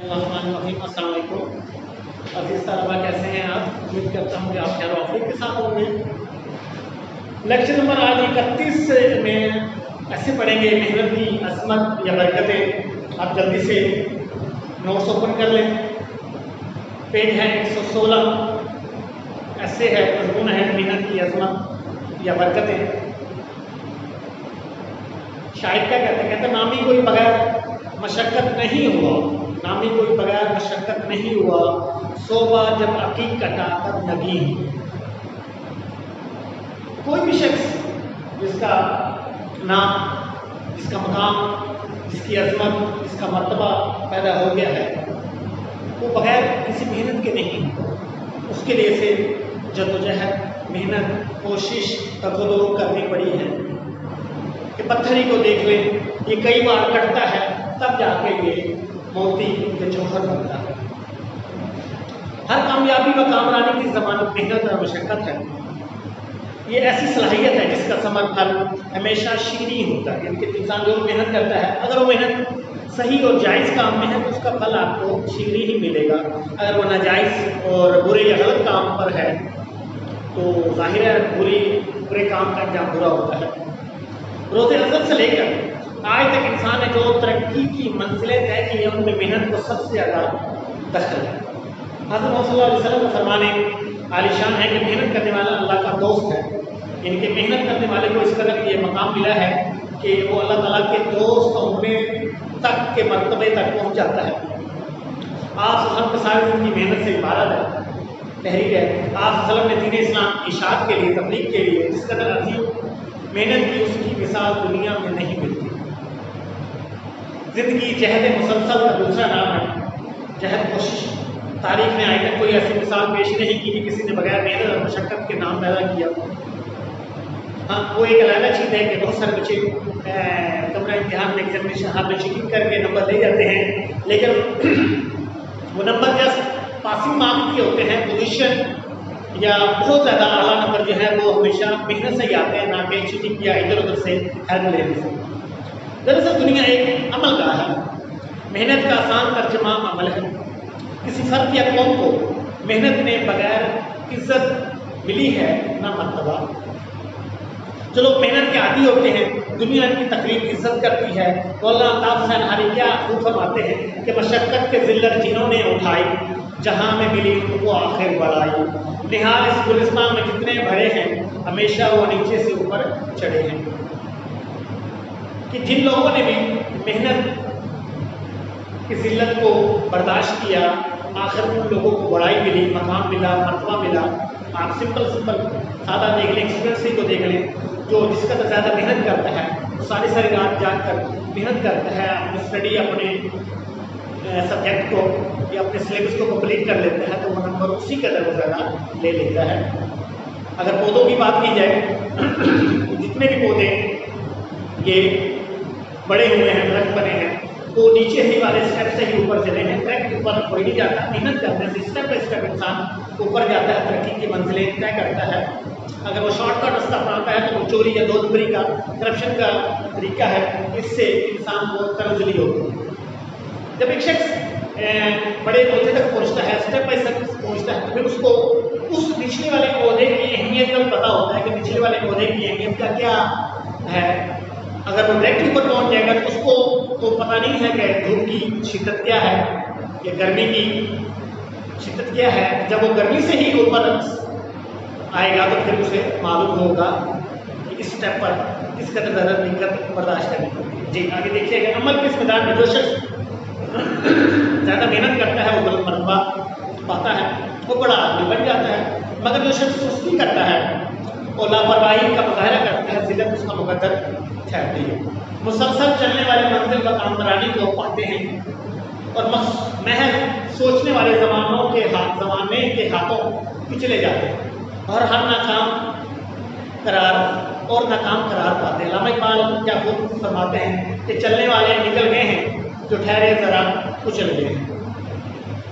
السلام علیکم عزیز طلبہ، کیسے ہیں آپ؟ امید کرتا ہوں کہ آپ خیر و عافیت کے ساتھ ہوں گے۔ لیکچر نمبر آج 31 میں ایسے پڑھیں گے محنت کی عظمت یا برکتیں۔ آپ جلدی سے نوٹس اوپن کر لیں۔ پیج ہے 116، ایسے ہے، مضمون ہے محنت کی عظمت یا برکتیں۔ شاعر کیا کہتے ہیں؟ کہتے ہیں نامی کوئی بغیر مشقت نہیں ہوا، نامی کوئی بغیر مشقت نہیں ہوا، صوبہ جب عقیق کٹا تب نگین۔ کوئی بھی شخص جس کا نام، جس کا مقام، جس کی عظمت، جس کا مرتبہ پیدا ہو گیا ہے، وہ بغیر کسی محنت کے نہیں۔ اس کے لیے سے جدوجہد، محنت، کوشش، تقدر کرنی پڑی ہے کہ پتھر ہی کو دیکھ لیں، یہ کئی بار کٹتا ہے تب جا کے یہ موتی کے جوہر بنتا ہے۔ ہر کامیابی و کامرانی کی ضمانت محنت اور مشقت ہے۔ یہ ایسی صلاحیت ہے جس کا ثمر پھل ہمیشہ شیریں ہوتا ہے، یعنی کہ انسان جو محنت کرتا ہے، اگر وہ محنت صحیح اور جائز کام میں ہے تو اس کا پھل آپ کو شیریں ہی ملے گا۔ اگر وہ ناجائز اور برے یا غلط کام پر ہے تو ظاہر ہے برے کام کا انجام برا ہوتا ہے۔ روز ازل سے لے کر آج تک انسان نے جو ترقی کی منزلیں طے کی ہیں ان میں محنت کو سب سے زیادہ دخل ہے۔ حضرت محمد صلی اللہ علیہ وسلم کا فرمانے عالی شان ہے کہ محنت کرنے والا اللہ کا دوست ہے، یعنی کہ محنت کرنے والے کو اس قدر یہ مقام ملا ہے کہ وہ اللہ تعالیٰ کے دوست ہونے تک کے مرتبے تک پہنچ جاتا ہے۔ آپ صلی اللہ علیہ وسلم کے سارے دن کی محنت سے عبارت ہے، تحریک ہے۔ آپ صلی اللہ علیہ وسلم نے دین اسلام اشاعت کے لیے، تبلیغ کے لیے جس قدر عظیم محنت کی، اس کی مثال دنیا میں نہیں ملتی۔ زندگی جہد مسلسل کا دوسرا نام ہے، جہد کوشش۔ تاریخ میں آج تک کوئی ایسی مثال پیش نہیں کی کہ کسی نے بغیر محنت اور مشقت کے نام پیدا کیا۔ ہاں، وہ ایک علیحدہ چیز ہے کہ بہت سارے بچے کمرہ امتحان میں ایگزامینیشن ہال میں چیٹنگ کر کے نمبر لے جاتے ہیں، لیکن وہ نمبر جسٹ پاسنگ مارک کے ہوتے ہیں۔ پوزیشن یا بہت زیادہ اعلیٰ نمبر جو ہے وہ ہمیشہ محنت سے ہی آتے ہیں، نہ کہ چیٹنگ یا ادھر ادھر سے ہیلپ لینے سے۔ دراصل دنیا ایک عمل کا ہے، محنت کا آسان ترجمہ عمل ہے۔ کسی فرد یا قوم کو محنت نے بغیر عزت ملی ہے نہ مرتبہ۔ جو لوگ محنت کے عادی ہوتے ہیں، دنیا ان کی تقریب عزت کرتی ہے، تو اللہ تعالیٰ سے ہماری کیا خوب فرماتے ہیں کہ مشقت کے ذلت جنہوں نے اٹھائی، جہاں میں ملی ان کو آخر بڑھائی۔ نہال اس گلستان میں جتنے بھرے ہیں، ہمیشہ وہ نیچے سے اوپر چڑھے ہیں۔ کہ جن لوگوں نے بھی محنت کی ذلت کو برداشت کیا، آخر ان لوگوں کو بڑائی ملی، مقام ملا، مرتبہ ملا۔ آپ سمپل سادہ دیکھ لیں، اسٹوڈنٹس کو دیکھ لیں، جو جس کا زیادہ محنت کرتا ہے، وہ ساری رات جاگ کر محنت کرتا ہے، اپنی اسٹڈی، اپنے سبجیکٹ کو یا اپنے سلیبس کو کمپلیٹ کر لیتا ہے، تو وہ نمبر اسی قدر وہ زیادہ لے لیتا ہے۔ اگر پودوں کی بات کی جائے تو جتنے بھی پودے یہ بڑے ہوئے ہیں، درخت بنے ہیں، وہ نیچے ہی والے اسٹیپ سے ہی اوپر چلے ہیں۔ ڈائریکٹ اوپر کوئی نہیں جاتا، محنت کرنے سے اسٹیپ بائی اسٹیپ انسان اوپر جاتا ہے، ترقی کی منزلیں طے کرتا ہے۔ اگر وہ شارٹ کٹ رستہ اپناتا ہے تو وہ چوری یا دو نمبری کا، کرپشن کا طریقہ ہے، اس سے انسان کو تنزلی ہوتی ہے۔ جب ایک شخص بڑے عہدے تک پہنچتا ہے، اسٹیپ بائی اسٹیپ پہنچتا ہے، تو پھر اس کو اس نچلے والے عہدے کی اہمیت کا پتہ ہوتا ہے کہ نچلے والے عہدے کی اہمیت کا کیا ہے۔ اگر وہ ڈائریکٹ اوپر پہنچ جائے گا تو اس کو تو پتہ نہیں ہے کہ دھوپ کی شدت کیا ہے یا گرمی کی شدت کیا ہے۔ جب وہ گرمی سے ہی اوپر آئے گا تو پھر اسے معلوم ہوگا کہ اس اسٹیپ پر کس قدر زیادہ دقت برداشت کرنی پڑتی ہے۔ جی آگے دیکھیے گا، عمل کے اس میدان میں جو شخص زیادہ محنت کرتا ہے وہ بلند مرتبہ پاتا ہے، وہ بڑا آدمی بن جاتا ہے۔ مگر جو شخص سستی کرتا ہے اور لاپرواہی کا مظاہرہ کرتا ہے، ذلت اس کا مقدر ٹھہرتی ہے۔ مسلسل چلنے والی منزل کا کامرانی کو پاتے ہیں اور محض سوچنے والے زمانے کے ہاتھوں پچھلے جاتے ہیں اور ہر ناکام قرار پاتے ہیں۔ علامہ اقبال کیا خود فرماتے ہیں کہ چلنے والے نکل گئے ہیں، جو ٹھہرے ذرا کچل گئے ہیں۔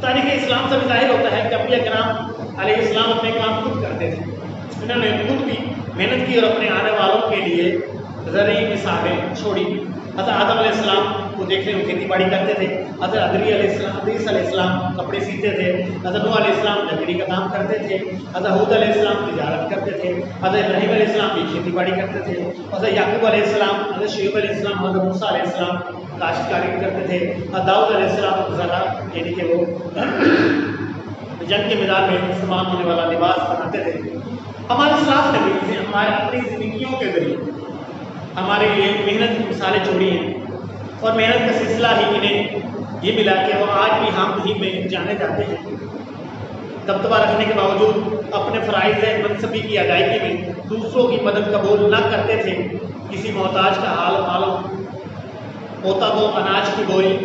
تاریخ اسلام سے بھی ظاہر ہوتا ہے کہ انبیاء کرام علیہ السلام اپنے کام خود کرتے تھے، انہوں نے خود بھی محنت کی اور اپنے آنے والوں کے لیے زرعی مثالیں چھوڑی۔ حضرت آدم علیہ السلام کو دیکھ لیں، وہ کھیتی باڑی کرتے تھے، حضرت ادریس علیہ السلام کپڑے سیتے تھے، حضرت نوح علیہ السلام لکڑی کا کام کرتے تھے، حضرت ہود علیہ السلام تجارت کرتے تھے، حضرت ابراہیم علیہ السلام بھی کھیتی باڑی کرتے تھے، حضرت یعقوب علیہ السلام، حضرت شعیب علیہ السلام، حضرت موسیٰ علیہ السلام کاشتکاری کرتے تھے، حضرت داؤد علیہ السلام ذرا یعنی کہ وہ جنگ کے میدان میں استعمال ہونے والا لباس بناتے تھے۔ ہمارے اسلاف نے بھی ہمارے اپنی زندگیوں کے ذریعے ہمارے لیے محنت کی مثالیں چھوڑی ہیں، اور محنت کا سلسلہ ہی انہیں یہ ملا کہ وہ آج بھی ہم ہی میں جانے جاتے ہیں۔ دبدبہ رکھنے کے باوجود اپنے فرائض منصبی کی ادائیگی میں دوسروں کی مدد قبول نہ کرتے تھے۔ کسی محتاج کا حال معلوم ہوتا تو اناج کی بوری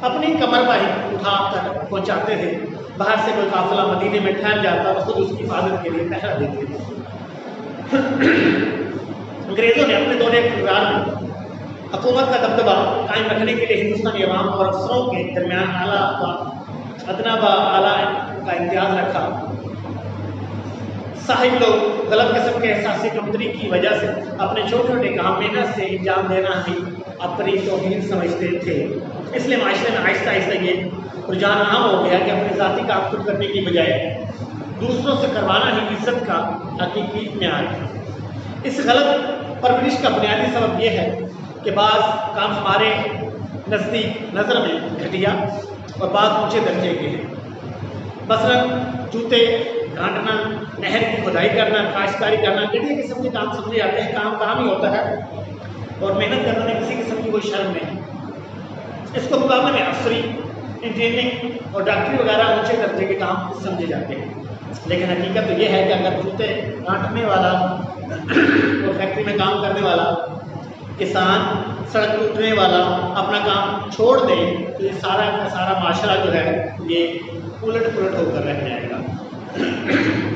اپنی کمر پر ہی اٹھا کر پہنچاتے تھے۔ باہر سے کوئی قافلہ مدینے میں ٹھہر جاتا تو خود اس کی حفاظت کے لیے پہرا دیتے تھے۔ انگریزوں نے اپنے دور اقتدار میں حکومت کا دبدبہ قائم رکھنے کے لیے ہندوستانی عوام اور افسروں کے درمیان اعلیٰ و ادنا و اعلیٰ کا امتیاز رکھا۔ صاحب لوگ غلط قسم کے احساسی کمتری کی وجہ سے اپنے چھوٹے چھوٹے کام محنت سے انجام دینا ہی اپنی توہین سمجھتے تھے۔ اس لیے معاشرے میں آہستہ آہستہ یہ رجحان عام ہو گیا کہ اپنے ذاتی کام خود کرنے کی بجائے دوسروں سے کروانا ہی عزت کا حقیقی معیار ہے۔ اس غلط پرورش کا بنیادی سبب یہ ہے کہ بعض کام ہمارے نزدیک نظر میں گھٹیا اور بعض اونچے درجے کے ہیں۔ مثلاً جوتے گھانٹنا، نہر کی کھدائی کرنا، کاشتکاری کرنا، گھٹیا قسم کے کام سمجھے جاتے ہیں۔ کام ہی ہوتا ہے اور محنت کرنے میں کسی قسم کی کوئی شرم نہیں۔ اس کو مقابلے میں افسری، انجینئرنگ اور ڈاکٹری وغیرہ اونچے درجے کے کام سمجھے جاتے ہیں۔ لیکن حقیقت تو یہ ہے کہ اگر جوتے گھانٹنے والا اور فیکٹری میں کام کرنے والا، کسان، سڑک ٹوٹنے والا اپنا کام چھوڑ دے تو یہ سارا کا سارا معاشرہ جو ہے یہ الٹ پلٹ ہو کر رہ جائے گا۔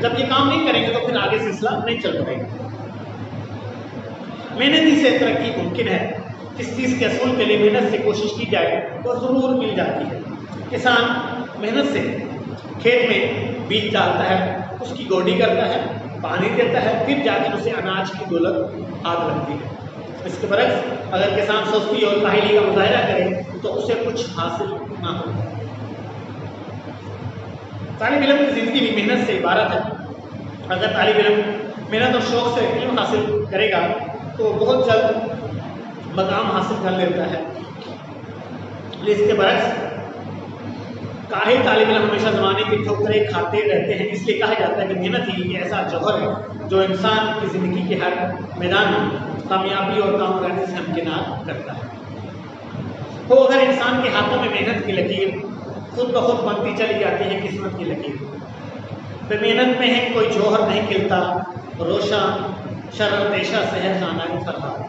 جب یہ کام نہیں کریں گے تو پھر آگے سلسلہ نہیں چل پائے گا۔ محنتی سے ترقی ممکن ہے۔ جس چیز کے حصول کے لیے محنت سے کوشش کی جائے تو ضرور مل جاتی ہے۔ کسان محنت سے کھیت میں بیج ڈالتا ہے، اس کی گوڈی کرتا ہے، پانی دیتا ہے، پھر جا کر اسے اناج کی دولت ہاتھ لگتی ہے۔ اس کے برعکس اگر کسان سستی اور کاہلی کا مظاہرہ کرے تو اسے کچھ حاصل نہ ہو۔ طالب علم کی زندگی بھی محنت سے عبارت ہے۔ اگر طالب علم محنت اور شوق سے علم حاصل کرے گا تو بہت جلد مقام حاصل کر لیتا ہے۔ اس کے برعکس کاہل طالب علم ہمیشہ زمانے کی ٹھوکریں کھاتے رہتے ہیں۔ اس لیے کہا جاتا ہے کہ محنت ہی ایک ایسا جوہر ہے جو انسان کی زندگی کے ہر میدان میں کامیابی اور کامیابی سے ہمکنار کرتا ہے۔ تو اگر انسان کے ہاتھوں میں محنت کی لکیر خود بخود بنتی چلی جاتی ہے قسمت کی لکیر، پھر محنت میں ہے کوئی جوہر نہیں کھلتا، روشن شرر پیشہ سحر خانہ فرحات۔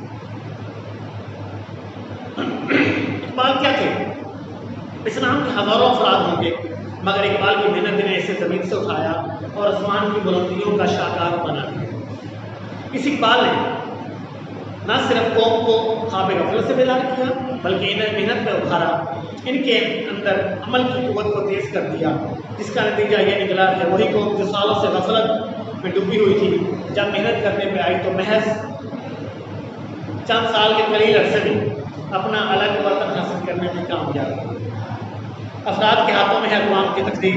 اقبال کیا تھے؟ اسلام کے ہزاروں افراد ہوں گے مگر اقبال کی محنت نے اسے زمین سے اٹھایا اور آسمان کی بلندیوں کا شاہکار بنا دیا۔ اس اقبال نے نہ صرف قوم کو خواب غفلت سے بیدار کیا بلکہ انہیں محنت میں ابھارا، ان کے اندر عمل کی قوت کو تیز کر دیا، جس کا نتیجہ یہ نکلا کہ وہی قوم جو سالوں سے غفلت میں ڈوبی ہوئی تھی جب محنت کرنے پہ آئی تو محض چند سال کے قلیل عرصے میں اپنا الگ وطن حاصل کرنے میں کامیاب ہوئی۔ افراد کے ہاتھوں میں ہے اقوام کی تقدیر،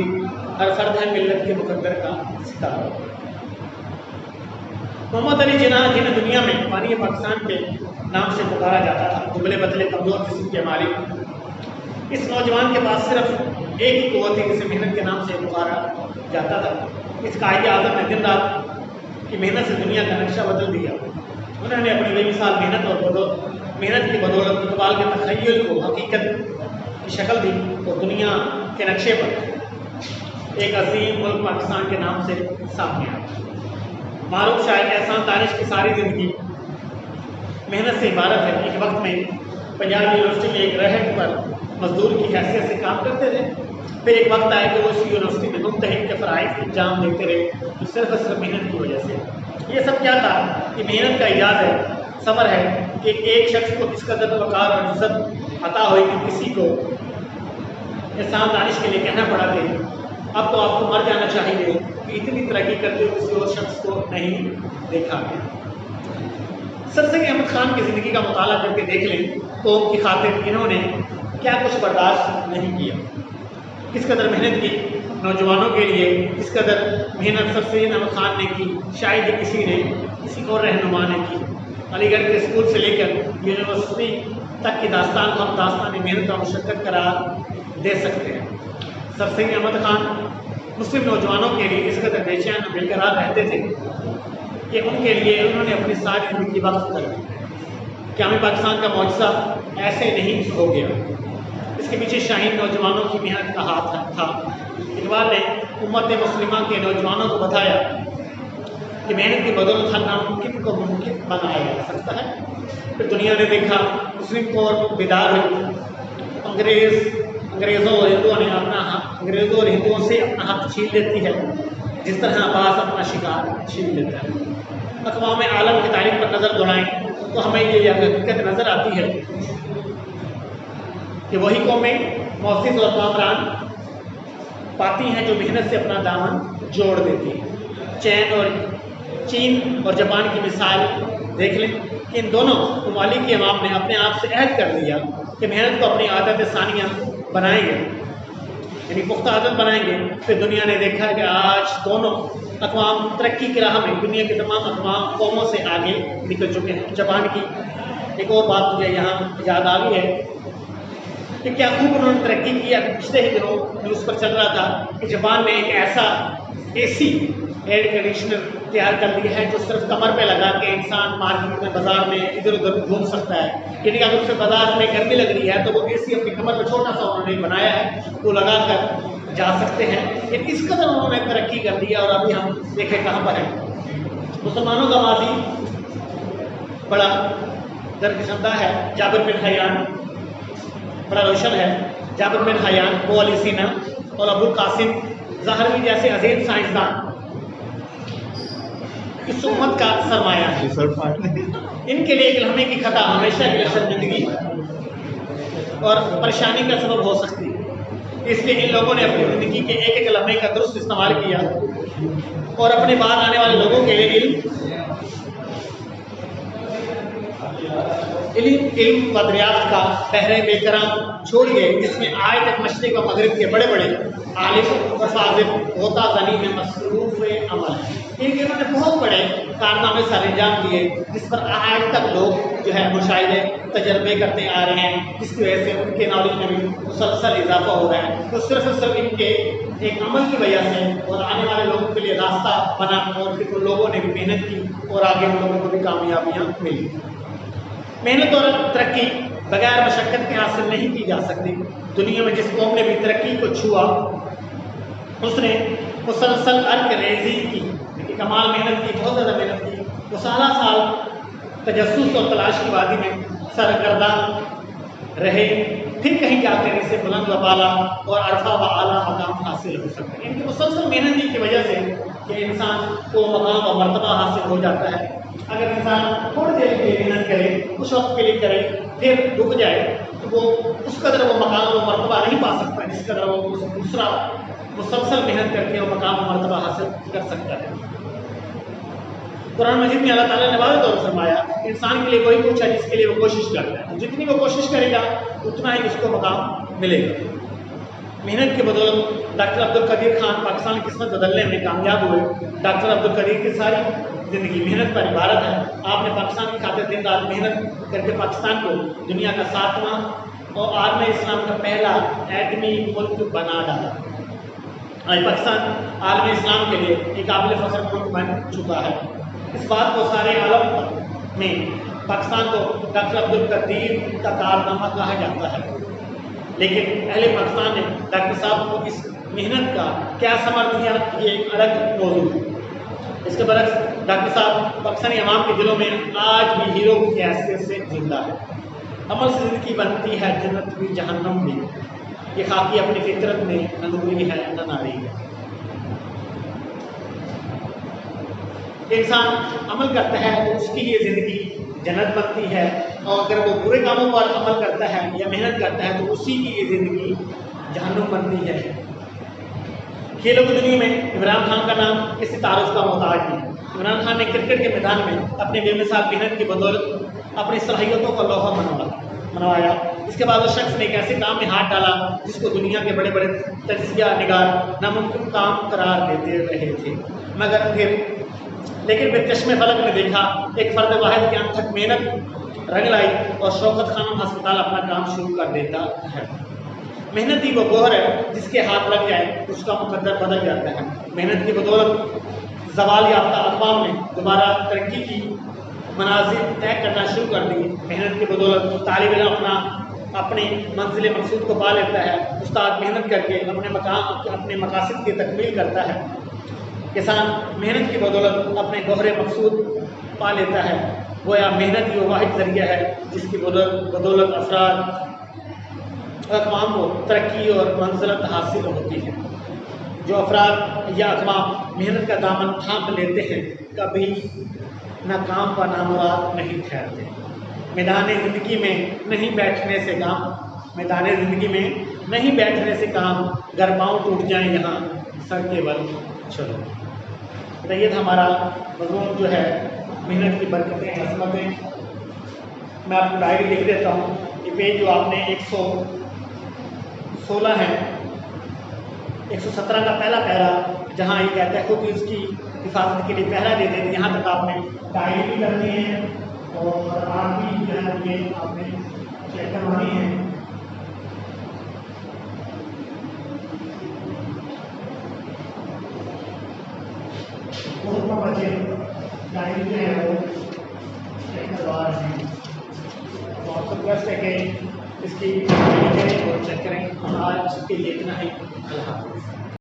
ہر فرد ہے ملت کے مقدر کا ستارہ۔ محمد علی جناح جنہیں دنیا میں پانی پاکستان کے نام سے پکارا جاتا تھا، دبلے پتلے کمزور جسم کے مالک، اس نوجوان کے پاس صرف ایک ہی قوت تھی جسے محنت کے نام سے پکارا جاتا تھا۔ اس قائد اعظم نے دن رات کی محنت سے دنیا کا نقشہ بدل دیا۔ انہوں نے اپنی بے مثال محنت کی بدولت اقبال کے تخیل کو حقیقت کی شکل دی اور دنیا کے نقشے پر ایک عظیم ملک پاکستان کے نام سے سامنے آیا۔ معروف شاعر احسان دانش کی ساری زندگی محنت سے عبارت ہے۔ ایک وقت میں پنجاب یونیورسٹی میں ایک رہٹ پر مزدور کی حیثیت سے کام کرتے تھے، پھر ایک وقت آیا کہ وہ اس یونیورسٹی میں ممتحن کے فرائض انجام دیتے رہے جو صرف محنت کی وجہ سے۔ یہ سب کیا تھا؟ یہ محنت کا اعجاز ہے، صبر ہے کہ ایک شخص کو اس قدر وقار اور عزت عطا ہوئی کہ کسی کو احسان دانش کے لیے کہنا پڑا کہ اب تو آپ کو مر جانا چاہیے کہ اتنی ترقی کرتے ہوئے کسی اور شخص کو نہیں دیکھا گیا۔ سر سید احمد خان کی زندگی کا مطالعہ کر کے دیکھ لیں، قوم کی خاطر انہوں نے کیا کچھ برداشت نہیں کیا، کس قدر محنت کی نوجوانوں کے لیے، کس قدر محنت سر سید احمد خان نے کی، شاید کسی اور رہنما نے کی۔ علی گڑھ کے اسکول سے لے کر یونیورسٹی تک کی داستان کو ہم داستان محنت اور مشقت قرار دے سکتے ہیں۔ سر سید احمد خان مسلم نوجوانوں کے لیے اس قدر بے چین اور بے قرار رہتے تھے کہ ان کے لیے انہوں نے اپنی ساری زندگی وقف کر دی۔ قیام پاکستان کا معجزہ ایسے نہیں ہو گیا، اس کے پیچھے شاہین نوجوانوں کی محنت کا ہاتھ تھا۔ اقبال نے امت مسلمہ کے نوجوانوں کو بتایا کہ محنت کی بدولت ہر ناممکن کو ممکن بنایا جا سکتا ہے۔ پھر دنیا نے دیکھا، مسلم قوم بیدار ہوئی، انگریزوں اور ہندوؤں سے اپنا حق چھین لیتی ہے، جس طرح عباس اپنا شکار چھین لیتا ہے۔ اقوام عالم کی تاریخ پر نظر دوڑائیں تو ہمیں یہ حقیقت نظر آتی ہے کہ وہی قومیں مؤسس اور کامران پاتی ہیں جو محنت سے اپنا دامن جوڑ دیتی ہیں۔ چین اور جاپان کی مثال دیکھ لیں کہ ان دونوں ممالک کے عوام نے اپنے آپ سے عہد کر لیا کہ محنت کو اپنی عادت ثانیہ بنائیں گے، یعنی پختہ عادت بنائیں گے۔ پھر دنیا نے دیکھا کہ آج دونوں اقوام ترقی کی راہ میں دنیا کے تمام اقوام قوموں سے آگے نکل چکے ہیں۔ جاپان کی ایک اور بات مجھے یہاں یاد آ گئی ہے کہ کیا خوب انہوں نے ترقی کی۔ پچھلے ہی دنوں نیوز پر چل رہا تھا کہ جاپان نے ایک ایسا AC ایئر کنڈیشنر تیار کر لیا ہے جو صرف کمر پہ لگا کے انسان مارکیٹ میں بازار میں ادھر ادھر گھوم سکتا ہے، یعنی کہ اگر اسے بازار میں گرمی لگ رہی ہے تو وہ AC اپنی کمر پہ چھوٹا سا انہوں نے بنایا ہے، وہ لگا کر جا سکتے ہیں۔ لیکن اس قدر انہوں نے ترقی کر دیا اور ابھی ہم دیکھیں کہاں پر ہیں۔ مسلمانوں کا ماضی بڑا درپسندہ ہے۔ جابر بن حیان بڑا روشن ہے۔ جابر بن حیان، ابو علی سینا اور ابو القاسم ظاہروی جیسے عظیم سائنسدان اس امت کا سرمایہ ہے۔ ان کے لیے ایک لمحے کی خطا ہمیشہ کی شرمندگی اور پریشانی کا سبب ہو سکتی ہے، اس لیے ان لوگوں نے اپنی زندگی کے ایک ایک لمحے کا درست استعمال کیا اور اپنے بعد آنے والے لوگوں کے لیے علم و دریافت کا بحر بے کرم چھوڑ گئے، جس میں آج تک مشرق و مغرب کے بڑے بڑے عالم و فاضل غوطہ زنی میں مصروف عمل ہیں۔ انہوں نے بہت بڑے کارنامے سر انجام دیے جس پر آج تک لوگ جو ہے مشاہدے تجربے کرتے آ رہے ہیں، جس کی وجہ سے ان کے نالج میں بھی مسلسل اضافہ ہو رہا ہے۔ تو صرف ان کے ایک عمل کی وجہ سے اور آنے والے لوگوں کے لیے راستہ بنا اور پھر ان لوگوں نے بھی محنت کی اور آگے ان لوگوں کو بھی کامیابیاں ملی۔ محنت اور ترقی بغیر مشقت کے حاصل نہیں کی جا سکتی۔ دنیا میں جس قوم نے بھی ترقی کو چھوا اس نے مسلسل ارک ریزی کی، کمال محنت کی، بہت زیادہ محنت کی۔ وہ سالہ سال تجسس اور تلاش کی وادی میں سرگرداں رہے، پھر کہیں جا کر اسے بلند و بالا اور عرفہ و اعلیٰ مقام حاصل ہو سکتا ہے۔ ان کی مسلسل محنت کی وجہ سے کہ انسان کو مقام و مرتبہ حاصل ہو جاتا ہے۔ اگر انسان تھوڑی دیر کے لیے محنت کرے، کچھ وقت کے لیے کرے، پھر رک جائے تو وہ اس قدر وہ مقام و مرتبہ نہیں پا سکتا جس قدر وہ دوسرا مسلسل محنت کر کے وہ مقام و مرتبہ حاصل کر سکتا ہے۔ قرآن مجید میں اللہ تعالیٰ نے واضح طور پر فرمایا انسان کے لیے وہی کچھ ہے جس کے لیے وہ کوشش کرتا ہے، جتنی وہ کوشش کرے گا اتنا ہی اس کو مقام ملے گا۔ محنت کے بدولت ڈاکٹر عبدالقدیر خان پاکستان کی قسمت بدلنے میں کامیاب ہوئے۔ ڈاکٹر عبدالقدیر کی ساری زندگی محنت پر عبارت ہے۔ آپ نے پاکستان کی خاطر دن رات محنت کر کے پاکستان کو دنیا کا 7واں اور عالم اسلام کا پہلا ایٹمی ملک بنا ڈالا۔ آج پاکستان عالم اسلام کے لیے ایک قابل فخر ملک بن چکا ہے۔ اس بات کو سارے عالم میں پاکستان کو ڈاکٹر عبدالقدیر کا کارنامہ کہا جاتا ہے، لیکن اہل پاکستان نے ڈاکٹر صاحب کو اس محنت کا کیا ثمر دیا یہ ایک الگ موضوع ہے۔ اس کے برعکس ڈاکٹر صاحب پاکستانی عوام کے دلوں میں آج بھی ہیرو کی حیثیت سے زندہ ہے۔ عمل سے زندگی بنتی ہے جنت بھی جہنم بھی، یہ خاکی اپنی فطرت میں نہ نوری ہے نہ ناری ہے۔ انسان عمل کرتا ہے تو اس کی یہ زندگی جنت بنتی ہے، اور اگر وہ برے کاموں پر عمل کرتا ہے یا محنت کرتا ہے تو اسی کی یہ زندگی جہنم بنتی ہے۔ کھیلوں کی دنیا میں عمران خان کا نام کسی تعارف کا محتاج نہیں۔ عمران خان نے کرکٹ کے میدان میں اپنے بے مثال محنت کی بدولت اپنی صلاحیتوں کا لوہا منوایا۔ اس کے بعد اس شخص نے ایک ایسے کام میں ہاتھ ڈالا جس کو دنیا کے بڑے بڑے تجزیہ نگار ناممکن کام قرار دیتے رہے تھے، لیکن پھر چشم فلک نے دیکھا ایک فرد واحد کے انتھک محنت رنگ لائی اور شوکت خانم ہسپتال اپنا کام شروع کر دیتا ہے۔ محنت ہی وہ گوہر ہے جس کے ہاتھ لگ جائے اس کا مقدر بدل جاتا ہے۔ محنت کی بدولت زوال یافتہ اقوام نے دوبارہ ترقی کی منازل طے کرنا شروع کر دی۔ محنت کی بدولت طالب علم اپنی منزل مقصود کو پا لیتا ہے، استاد محنت کر کے اپنے مقاصد کی تکمیل کرتا ہے، کسان محنت کی بدولت اپنے گوہر مقصود پا لیتا ہے۔ گویا محنت ہی وہ واحد ذریعہ ہے جس کی بدولت افراد اقوام کو ترقی اور منزلت حاصل ہوتی ہے۔ جو افراد یا اقوام محنت کا دامن تھام لیتے ہیں کبھی نہ کام کا نامراد نہیں ٹھہرتے۔ میدان زندگی میں نہیں بیٹھنے سے کام گر پاؤں ٹوٹ جائیں یہاں سر کے بل چلو۔ تو یہ تھا ہمارا مضمون جو ہے محنت کی برکتیں عظمتیں۔ میں آپ کو ڈائری لکھ دیتا ہوں، یہ پیج جو آپ نے 116 ہے، 117 کا پہلا پیرا جہاں یہ کہتا ہے خود اس کی حفاظت کے لیے پہرا دیتے ہیں، یہاں تک آپ نے ڈائری بھی کرنی ہے اور آپ بھی جو ہے یہ آپ نے چیک کروانی ہے۔ بچے ڈائری جو ہے وہ چیک کروا رہے ہیں، تو آپ کو ریکویسٹ ہے کہ اس کی چیک کریں اور آج کے لیے اتنا ہی۔ اللہ حافظ۔